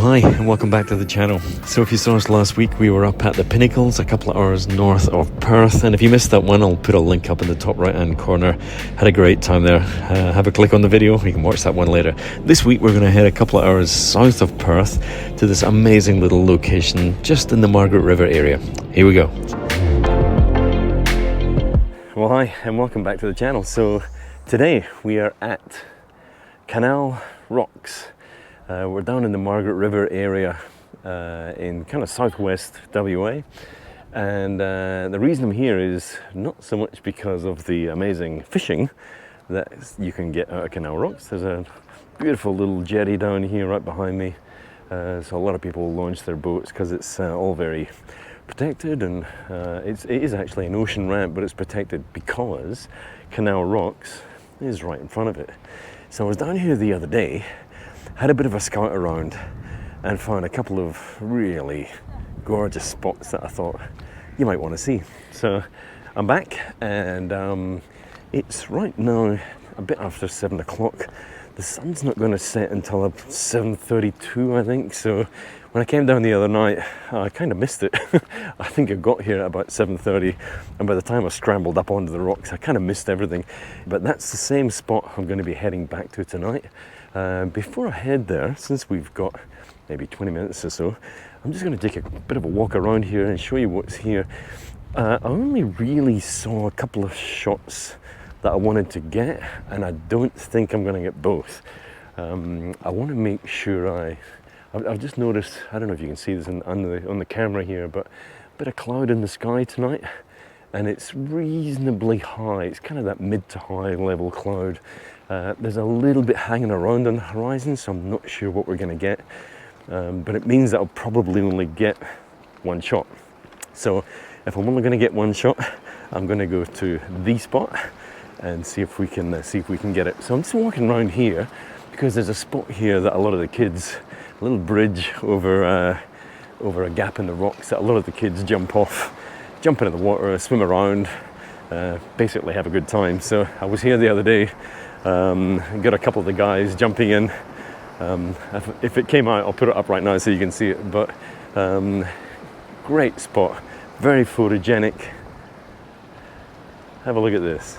hi and welcome back to the channel. So if you saw us last week, we were up at the Pinnacles, a couple of hours north of Perth, and if you missed that one, I'll put a link up in the top right hand corner. Had a great time there. Have a click on the video, you can watch that one later. This week we're going to head a couple of hours south of Perth to this amazing little location just in the Margaret River area. Here we go. Well, hi and welcome back to the channel. So today we are at Canal Rocks. We're down in the Margaret River area in kind of southwest WA, and the reason I'm here is not so much because of the amazing fishing that you can get out of Canal Rocks. There's a beautiful little jetty down here right behind me, so a lot of people launch their boats because it's all very protected, and it is actually an ocean ramp, but it's protected because Canal Rocks is right in front of it. So I was down here the other day, had a bit of a scout around and found a couple of really gorgeous spots that I thought you might want to see. So I'm back, and it's right now a bit after 7 o'clock. The sun's not going to set until 7:32, I think. So when I came down the other night, I kind of missed it. I think I got here at about 7:30, and by the time I scrambled up onto the rocks, I kind of missed everything. But that's the same spot I'm going to be heading back to tonight. Before I head there, since we've got maybe 20 minutes or so, I'm just going to take a bit of a walk around here and show you what's here. I only really saw a couple of shots that I wanted to get, and I don't think I'm going to get both. I want to make sure I've just noticed, I don't know if you can see this on the camera here, but a bit of cloud in the sky tonight, and it's reasonably high. It's kind of that mid to high level cloud. There's a little bit hanging around on the horizon, so I'm not sure what we're going to get, but it means that I'll probably only get one shot. So if I'm only going to get one shot, I'm going to go to the spot and see if we can get it. So I'm just walking around here because there's a spot here that a lot of the kids, a little bridge over a gap in the rocks that a lot of the kids jump off, jump into the water, swim around, basically have a good time. So I was here the other day. Got a couple of the guys jumping in. If it came out, I'll put it up right now so you can see it. But great spot, very photogenic. Have a look at this.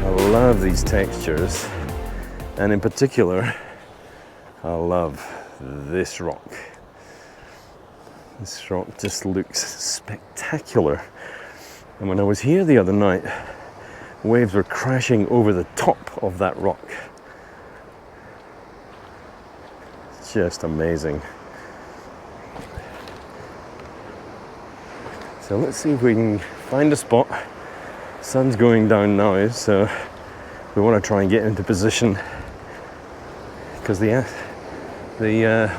I love these textures, and in particular I love this rock. This rock just looks spectacular, and when I was here the other night, waves were crashing over the top of that rock. Just amazing. So let's see if we can find a spot. Sun's going down now, so we want to try and get into position, because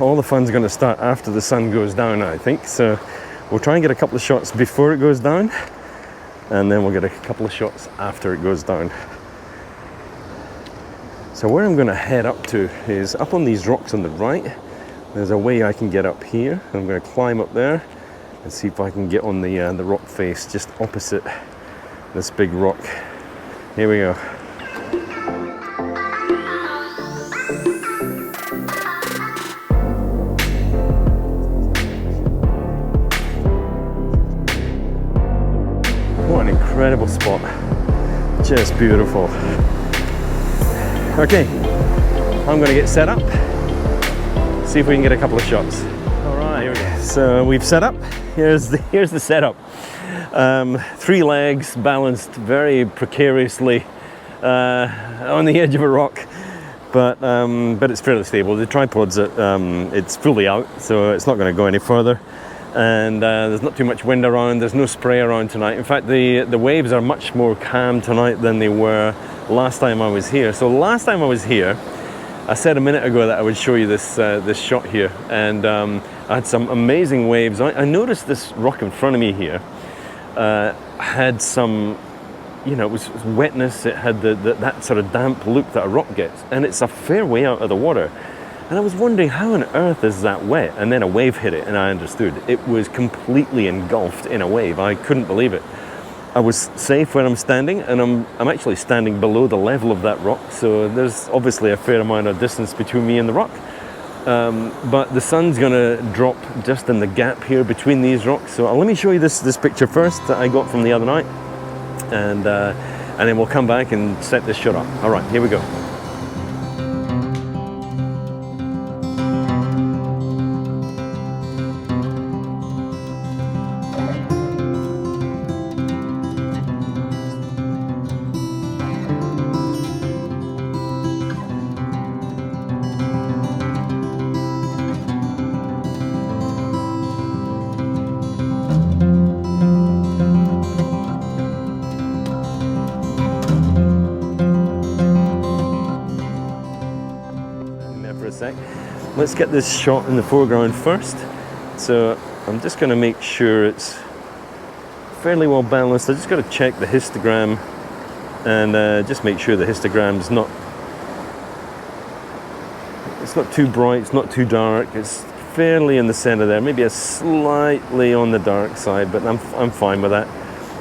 all the fun's going to start after the sun goes down, I think. So we'll try and get a couple of shots before it goes down, and then we'll get a couple of shots after it goes down. So where I'm going to head up to is up on these rocks on the right. There's a way I can get up here. I'm going to climb up there and see if I can get on the rock face just opposite this big rock. Here we go. What an incredible spot. Just beautiful. Okay, I'm going to get set up, see if we can get a couple of shots. All right, here we go. So we've set up. Here's the setup. 3 legs balanced very precariously on the edge of a rock, but it's fairly stable. The tripod's it's fully out, so it's not going to go any further. and there's not too much wind around. There's no spray around tonight. In fact, the waves are much more calm tonight than they were last time I was here. So last time I was here, I said a minute ago that I would show you this this shot here, and I had some amazing waves. I noticed this rock in front of me here had some, you know, it was wetness. It had that sort of damp look that a rock gets, and it's a fair way out of the water. And I was wondering, how on earth is that wet? And then a wave hit it, and I understood. It was completely engulfed in a wave. I couldn't believe it. I was safe where I'm standing, and I'm actually standing below the level of that rock, so there's obviously a fair amount of distance between me and the rock. But the sun's gonna drop just in the gap here between these rocks. So let me show you this picture first that I got from the other night, and then we'll come back and set this shot up. All right, here we go. Let's get this shot in the foreground first. So I'm just going to make sure it's fairly well balanced. I just got to check the histogram and just make sure the histogram's not, it's not too bright, it's not too dark, it's fairly in the center there, maybe a slightly on the dark side, but I'm fine with that.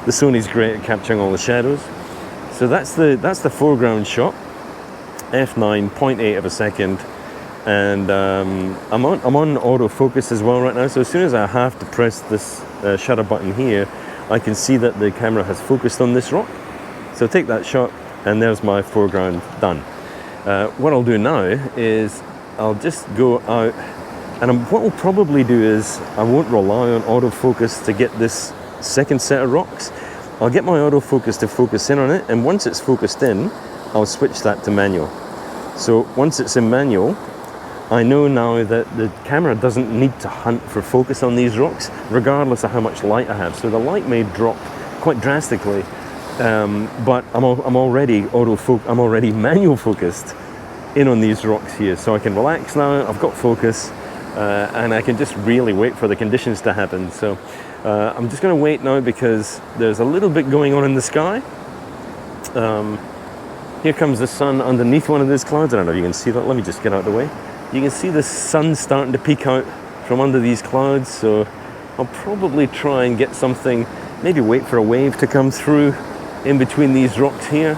The Sony's great at capturing all the shadows. So that's the foreground shot, f9, 0.8 of a second. And I'm on autofocus as well right now, so as soon as I have to press this shutter button here, I can see that the camera has focused on this rock. So take that shot, and there's my foreground done. What I'll do now is I'll just go out, and what we'll probably do is I won't rely on autofocus to get this second set of rocks. I'll get my autofocus to focus in on it, and once it's focused in, I'll switch that to manual. So once it's in manual, I know now that the camera doesn't need to hunt for focus on these rocks, regardless of how much light I have. So the light may drop quite drastically, but I'm already manual focused in on these rocks here. So I can relax now. I've got focus, and I can just really wait for the conditions to happen. So I'm just going to wait now because there's a little bit going on in the sky. Here comes the sun underneath one of these clouds. I don't know if you can see that. Let me just get out of the way. You can see the sun starting to peek out from under these clouds, so I'll probably try and get something, maybe wait for a wave to come through in between these rocks here.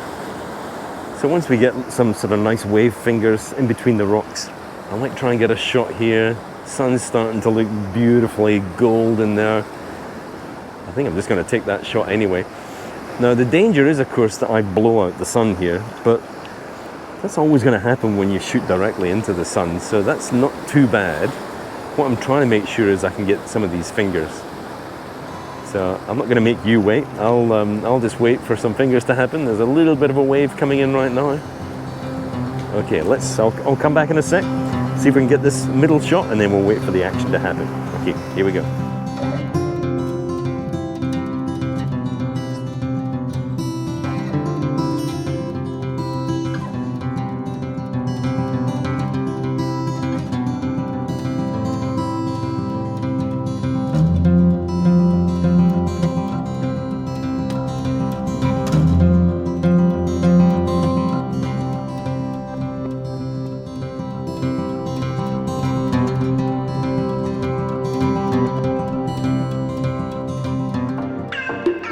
So once we get some sort of nice wave fingers in between the rocks, I might try and get a shot here. Sun's starting to look beautifully golden there. I think I'm just going to take that shot anyway. Now the danger is, of course, that I blow out the sun here, but that's always going to happen when you shoot directly into the sun, so that's not too bad. What I'm trying to make sure is I can get some of these fingers. So I'm not going to make you wait. I'll just wait for some fingers to happen. There's a little bit of a wave coming in right now. Okay, I'll come back in a sec, see if we can get this middle shot, and then we'll wait for the action to happen. Okay, here we go.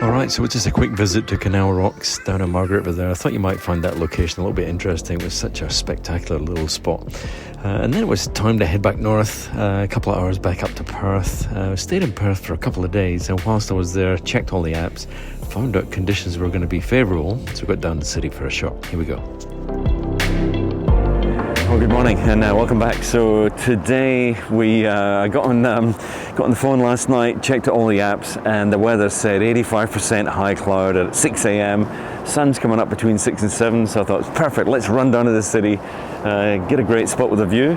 Alright, so it's just a quick visit to Canal Rocks down in Margaret River there. I thought you might find that location a little bit interesting. It was such a spectacular little spot. And then it was time to head back north, a couple of hours back up to Perth. Stayed in Perth for a couple of days, and whilst I was there, checked all the apps, found out conditions were going to be favourable, so we got down to the city for a shot. Here we go. Well, good morning and welcome back. So today we got on the phone last night, checked all the apps, and the weather said 85% high cloud at 6 a.m. Sun's coming up between 6 and 7, so I thought it's perfect. Let's run down to the city, get a great spot with a view,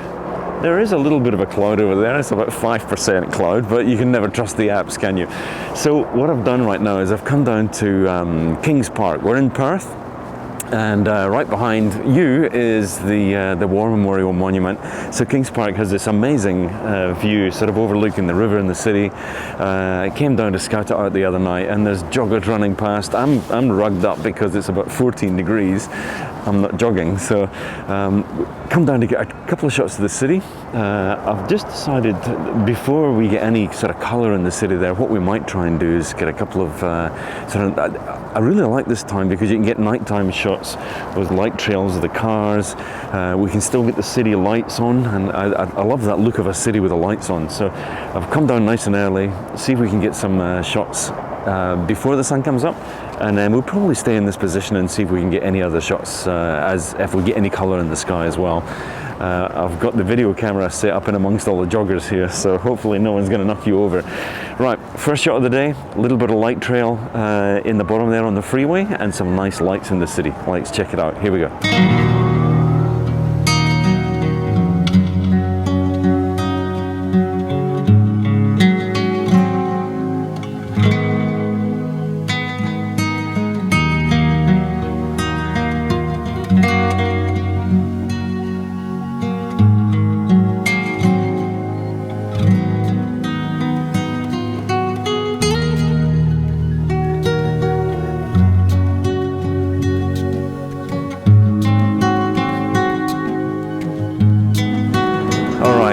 There is a little bit of a cloud over there. It's about 5% cloud, but you can never trust the apps, can you? So what I've done right now is I've come down to Kings Park. We're in Perth. And right behind you is the War Memorial Monument. So Kings Park has this amazing view, sort of overlooking the river and the city. I came down to scout it out the other night, and there's joggers running past. I'm rugged up because it's about 14 degrees. I'm not jogging, so come down to get a couple of shots of the city. I've just decided, before we get any sort of colour in the city there, what we might try and do is get a couple of I really like this time because you can get nighttime shots with light trails of the cars. We can still get the city lights on, and I love that look of a city with the lights on. So I've come down nice and early, see if we can get some shots before the sun comes up, and then we'll probably stay in this position and see if we can get any other shots, as if we get any colour in the sky as well. I've got the video camera set up in amongst all the joggers here, so hopefully no one's going to knock you over. Right, first shot of the day, a little bit of light trail in the bottom there on the freeway, and some nice lights in the city. Let's check it out. Here we go.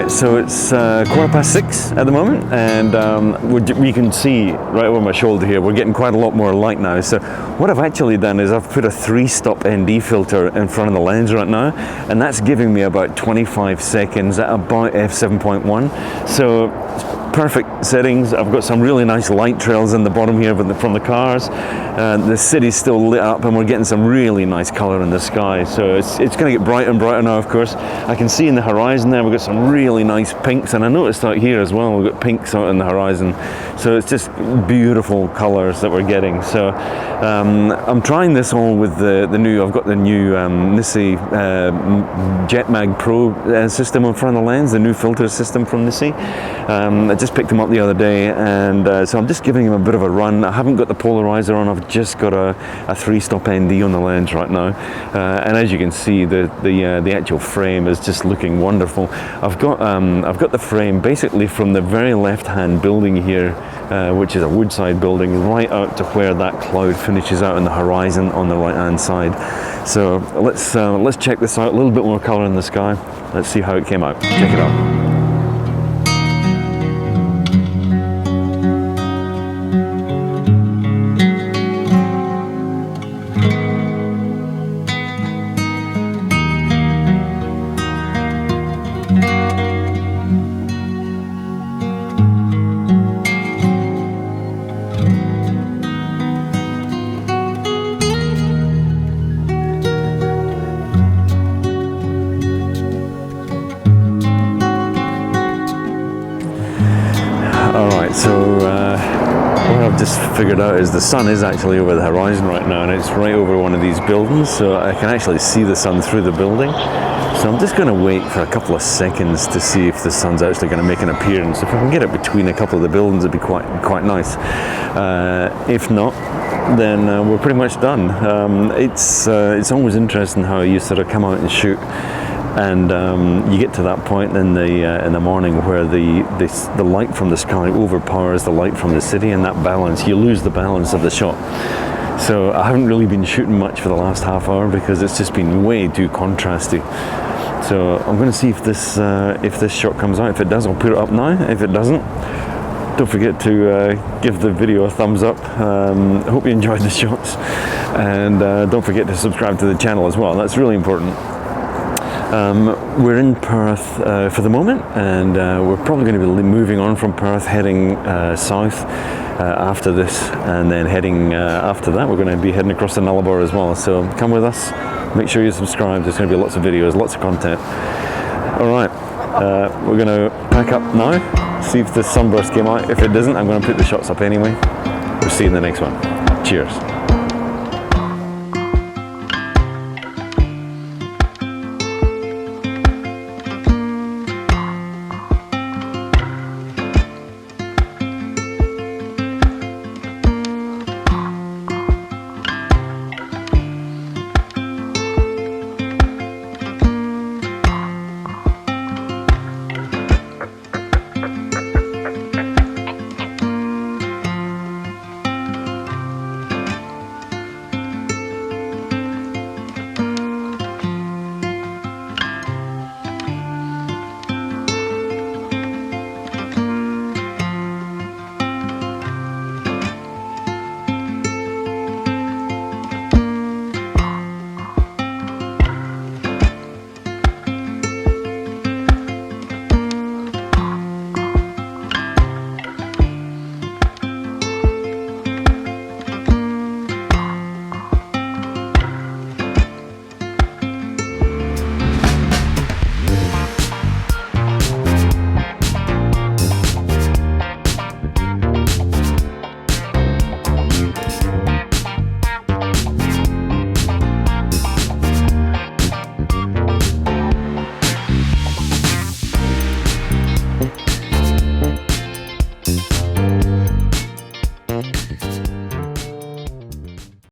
So it's 6:15 at the moment, and we can see right over my shoulder here, we're getting quite a lot more light now. So what I've actually done is I've put a 3-stop ND filter in front of the lens right now, and that's giving me about 25 seconds at about f7.1. So perfect settings. I've got some really nice light trails in the bottom here from the cars. The city's still lit up, and we're getting some really nice color in the sky. So it's going to get brighter and brighter now, of course. I can see in the horizon there, we've got some really nice pinks, and I noticed out here as well, we've got pinks out in the horizon. So it's just beautiful colors that we're getting. So I'm trying this all with I've got the new Nissi JetMag Pro system in front of the lens, the new filter system from Nissi. I just picked them up the other day, and so I'm just giving them a bit of a run. I haven't got the polarizer on. I've just got a 3-stop ND on the lens right now, and as you can see, the actual frame is just looking wonderful. I've got the frame basically from the very left-hand building here, which is a woodside building, right out to where that cloud finishes out in the horizon on the right-hand side. So let's check this out. A little bit more color in the sky. Let's see how it came out. Check it out. So what I've just figured out is the sun is actually over the horizon right now, and it's right over one of these buildings, so I can actually see the sun through the building. So I'm just going to wait for a couple of seconds to see if the sun's actually going to make an appearance. If I can get it between a couple of the buildings, it'd be quite nice. If not, then we're pretty much done. It's always interesting how you sort of come out and shoot, and you get to that point in the morning where the light from the sky overpowers the light from the city, and that balance, you lose the balance of the shot. So I haven't really been shooting much for the last half hour because it's just been way too contrasty. So I'm going to see if this shot comes out. If it does, I'll put it up now. If it doesn't, don't forget to give the video a thumbs up. I hope you enjoyed the shots, and don't forget to subscribe to the channel as well. That's really important. We're in Perth for the moment, and we're probably going to be moving on from Perth, heading south after this, and then heading after that we're going to be heading across to Nullarbor as well. So come with us, make sure you subscribe. There's going to be lots of videos, lots of content. Alright, we're going to pack up now, see if the sunburst came out. If it doesn't, I'm going to put the shots up anyway. We'll see you in the next one. Cheers.